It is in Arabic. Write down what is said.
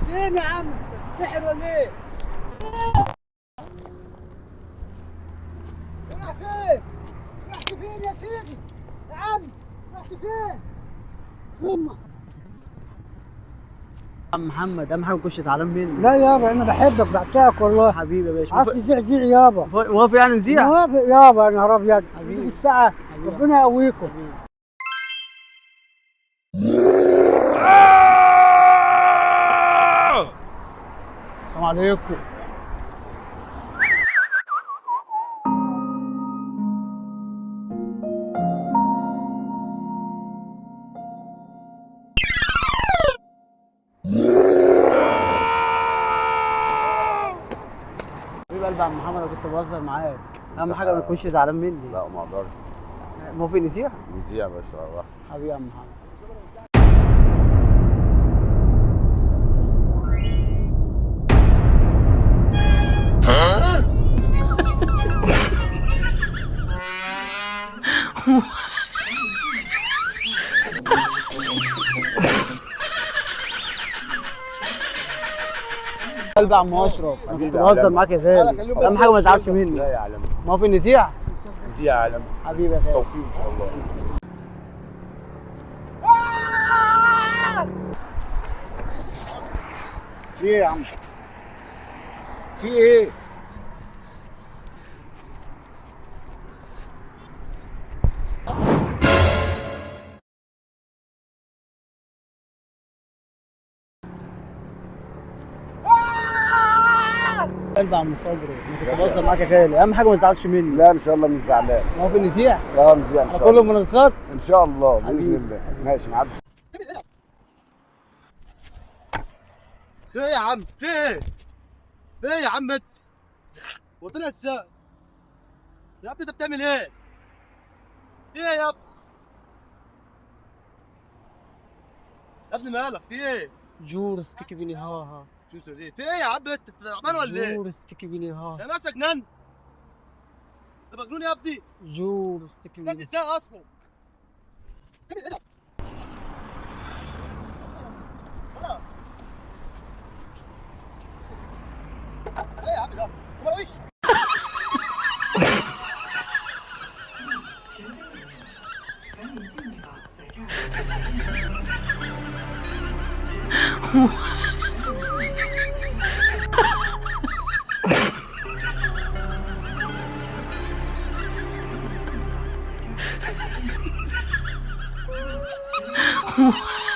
فين يا عم؟ السحر ولا ايه؟ راح فين؟ رحت فين يا سيدي؟ يا عم رحت فين؟ هم عم محمد اهم حاجه ما تكونش زعلان مني. لا يابا انا بحبك بعتاك والله. حبيبي يا باشا. عايز تزيع يابا. موافق يعني نزيع؟ موافق يابا يا نهار ابيض. حبيبي. تيجي الساعة ربنا يقويكم. السلام عليكم. حبيب قلبي يا عم محمد، انا كنت بهزر معاك. اهم حاجه ما تكونش زعلان مني. لا ما اقدرش. موافق نزيع؟ نذيع يا باشا راح. حبيبي يا عم محمد. قلبي يا عم اشرف، انا كنت بهزر معاك يا غالي. اهم حاجه ما تزعلش مني. لا يا عالم. موافق نزيع؟ نذيع يا عالم. حبيبي يا غالي. توفيق ان شاء الله. في ايه يا عم؟ في ايه؟ قلبي يا عم صبري، انا كنت بهزر معاك يا غالي. اهم حاجه ما تزعلش مني. لا ان شاء الله مش زعلان. موافق نزيع؟ لا نذيع ان على شاء كل الله. المنافسات. ان شاء الله حبيبي. باذن الله. ماشي مع الف. في ايه يا عم؟ في ايه؟ في ايه يا عم انت؟ وطلع السقف يا ابني انت بتعمل ايه؟ في ايه يا ابني؟ يا ابني مالك؟ في ايه؟ جور استكي بيني هاها. شو سوي ايه؟ في ايه يا عم انت؟ انت تعبان ولا ايه؟ جور استكي بيني هاها. يا ناس جنان؟ انت مجنون يا ابني؟ جور استكي انت بيني. ازاي اصلا؟ ايه يا عم ده؟ ما وش What?